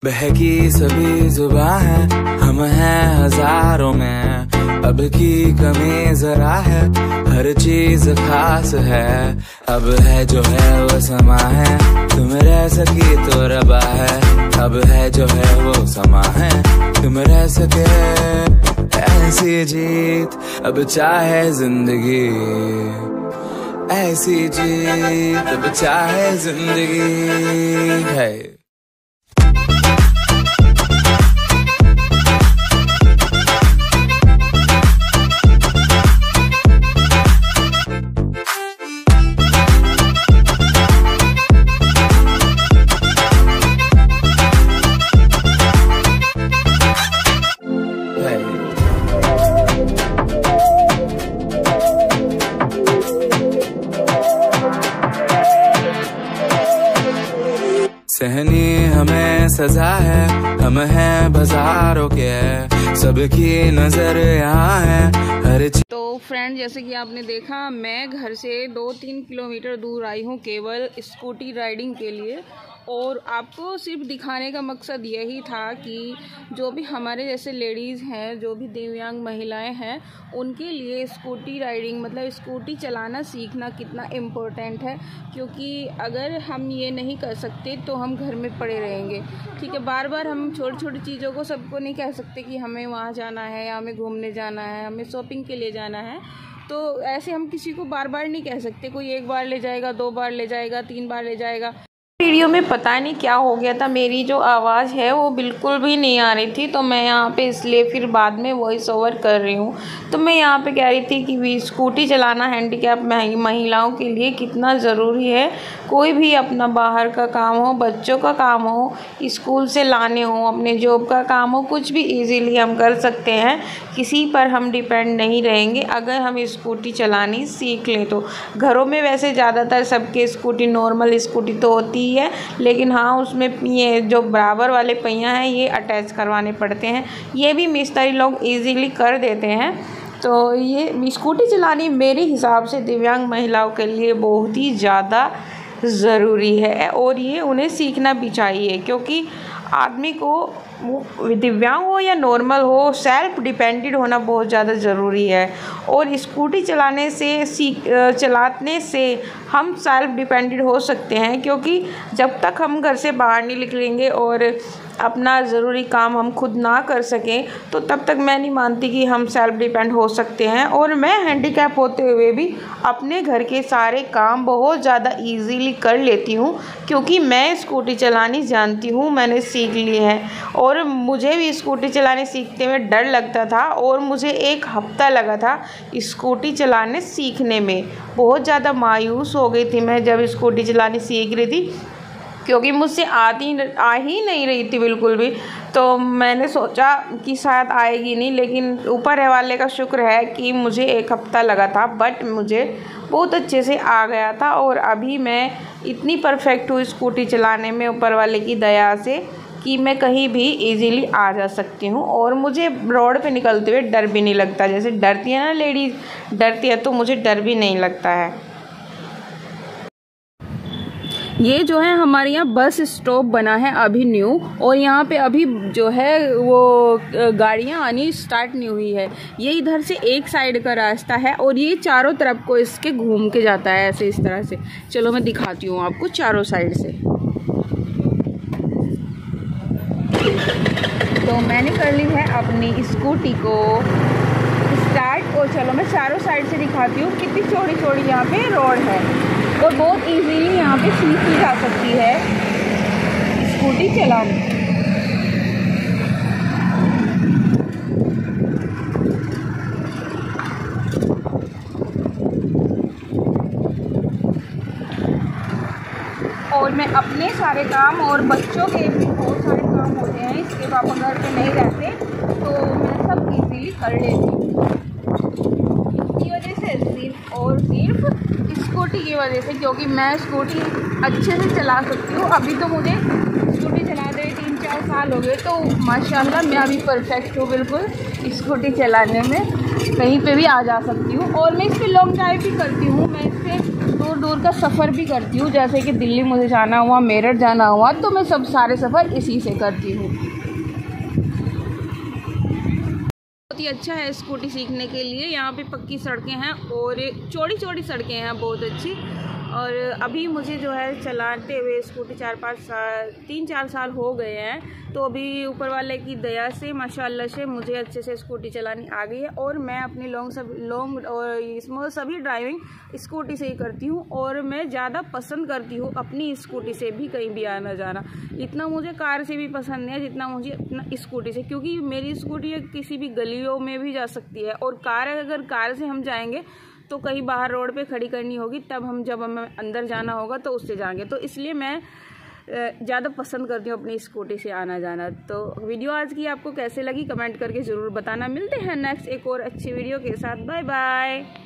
बहकी सभी जुबां है, हम हैं हजारों में, अब की कमी जरा है, हर चीज खास है। अब है जो है वो समा है, तुम रह सकी तो रबा है। अब है जो है वो समा है, तुम रह सके ऐसी जीत। अब चाहे जिंदगी ऐसी जीत, अब चाहे जिंदगी है। सहनी हमें सजा है, हम हैं बाजारों के, सबकी नजर यहाँ है हर चीज। तो फ्रेंड, जैसे कि आपने देखा, मैं घर से 2-3 किलोमीटर दूर आई हूँ केवल स्कूटी राइडिंग के लिए। और आपको सिर्फ दिखाने का मकसद यही था कि जो भी हमारे जैसे लेडीज़ हैं, जो भी दिव्यांग महिलाएं हैं, उनके लिए स्कूटी राइडिंग मतलब स्कूटी चलाना सीखना कितना इम्पोर्टेंट है। क्योंकि अगर हम ये नहीं कर सकते तो हम घर में पड़े रहेंगे। ठीक है, बार बार हम छोटी छोटी चीज़ों को सबको नहीं कह सकते कि हमें वहाँ जाना है या हमें घूमने जाना है, हमें शॉपिंग के लिए जाना है। तो ऐसे हम किसी को बार बार नहीं कह सकते। कोई 1 बार ले जाएगा, 2 बार ले जाएगा, 3 बार ले जाएगा। वीडियो में पता नहीं क्या हो गया था, मेरी जो आवाज़ है वो बिल्कुल भी नहीं आ रही थी। तो मैं यहाँ पे इसलिए फिर बाद में वॉइस ओवर कर रही हूँ। तो मैं यहाँ पे कह रही थी कि स्कूटी चलाना हैंडीकैप महिलाओं के लिए कितना ज़रूरी है। कोई भी अपना बाहर का काम हो, बच्चों का काम हो, स्कूल से लाने हो, अपने जॉब का काम हो, कुछ भी ईज़िली हम कर सकते हैं। किसी पर हम डिपेंड नहीं रहेंगे अगर हम स्कूटी चलानी सीख लें तो। घरों में वैसे ज़्यादातर सबके स्कूटी नॉर्मल स्कूटी तो होती है, लेकिन हाँ, उसमें ये जो बराबर वाले पहिया हैं ये अटैच करवाने पड़ते हैं। ये भी मिस्त्री लोग इजीली कर देते हैं। तो ये स्कूटी चलानी मेरे हिसाब से दिव्यांग महिलाओं के लिए बहुत ही ज़्यादा ज़रूरी है और ये उन्हें सीखना भी चाहिए। क्योंकि आदमी को, वो दिव्यांग हो या नॉर्मल हो, सेल्फ डिपेंडेंट होना बहुत ज़्यादा ज़रूरी है। और स्कूटी चलाने से हम सेल्फ डिपेंडेंट हो सकते हैं। क्योंकि जब तक हम घर से बाहर नहीं निकलेंगे और अपना ज़रूरी काम हम खुद ना कर सकें तो तब तक मैं नहीं मानती कि हम सेल्फ डिपेंड हो सकते हैं। और मैं हैंडीकैप होते हुए भी अपने घर के सारे काम बहुत ज़्यादा इजीली कर लेती हूँ। क्योंकि मैं स्कूटी चलानी जानती हूँ, मैंने सीख ली है। और मुझे भी स्कूटी चलाने सीखते हुए डर लगता था और मुझे 1 हफ्ता लगा था स्कूटी चलाने सीखने में। बहुत ज़्यादा मायूस हो गई थी मैं जब स्कूटी चलानी सीख रही थी, क्योंकि मुझसे आ ही नहीं रही थी बिल्कुल भी। तो मैंने सोचा कि शायद आएगी नहीं, लेकिन ऊपर वाले का शुक्र है कि मुझे 1 हफ्ता लगा था, बट मुझे बहुत अच्छे से आ गया था। और अभी मैं इतनी परफेक्ट हूँ स्कूटी चलाने में ऊपर वाले की दया से कि मैं कहीं भी इजीली आ जा सकती हूँ। और मुझे रोड पे निकलते हुए डर भी नहीं लगता। जैसे डरती है ना लेडीज़, डरती है, तो मुझे डर भी नहीं लगता है। ये जो है हमारे यहाँ बस स्टॉप बना है अभी न्यू, और यहाँ पे अभी जो है वो गाड़ियाँ आनी स्टार्ट नहीं हुई है। ये इधर से एक साइड का रास्ता है और ये चारों तरफ को इसके घूम के जाता है ऐसे, इस तरह से। चलो मैं दिखाती हूँ आपको चारों साइड से। तो मैंने कर ली है अपनी स्कूटी को स्टार्ट, और चलो मैं चारों साइड से दिखाती हूँ कितनी चौड़ी चौड़ी यहाँ पे रोड है। और बहुत इजीली यहाँ पे सीखी जा सकती है स्कूटी चलाना। और मैं अपने सारे काम और बच्चों के भी बहुत सारे काम होते हैं, इसके पापा घर पे नहीं रहते तो मैं सब इजीली कर लेती हूँ। इसकी वजह से सिर्फ स्कूटी की वजह से, क्योंकि मैं स्कूटी अच्छे से चला सकती हूँ। अभी तो मुझे स्कूटी चलाते 3-4 साल हो गए, तो माशाल्लाह मैं अभी परफेक्ट हूँ बिल्कुल स्कूटी चलाने में। कहीं पे भी आ जा सकती हूँ और मैं इस पर लॉन्ग ड्राइव भी करती हूँ। मैं इस पर दूर दूर का सफ़र भी करती हूँ, जैसे कि दिल्ली मुझे जाना हुआ, मेरठ जाना हुआ, तो मैं सब सारे सफ़र इसी से करती हूँ। बहुत ही अच्छा है स्कूटी सीखने के लिए। यहाँ पे पक्की सड़कें हैं और चौड़ी चौड़ी सड़कें हैं बहुत अच्छी। और अभी मुझे जो है चलाते हुए स्कूटी 3-4 साल हो गए हैं, तो अभी ऊपर वाले की दया से माशाल्लाह से मुझे अच्छे से स्कूटी चलानी आ गई है। और मैं अपनी लॉन्ग और स्मॉल सभी ड्राइविंग स्कूटी से ही करती हूँ। और मैं ज़्यादा पसंद करती हूँ अपनी स्कूटी से भी कहीं भी आना जाना। इतना मुझे कार से भी पसंद है जितना मुझे अपना स्कूटी से, क्योंकि मेरी स्कूटी किसी भी गलियों में भी जा सकती है। और अगर कार से हम जाएंगे तो कहीं बाहर रोड पे खड़ी करनी होगी, तब जब हमें अंदर जाना होगा तो उससे जाएंगे। तो इसलिए मैं ज़्यादा पसंद करती हूँ अपनी स्कूटी से आना जाना। तो वीडियो आज की आपको कैसे लगी कमेंट करके ज़रूर बताना। मिलते हैं नेक्स्ट एक और अच्छी वीडियो के साथ। Bye bye.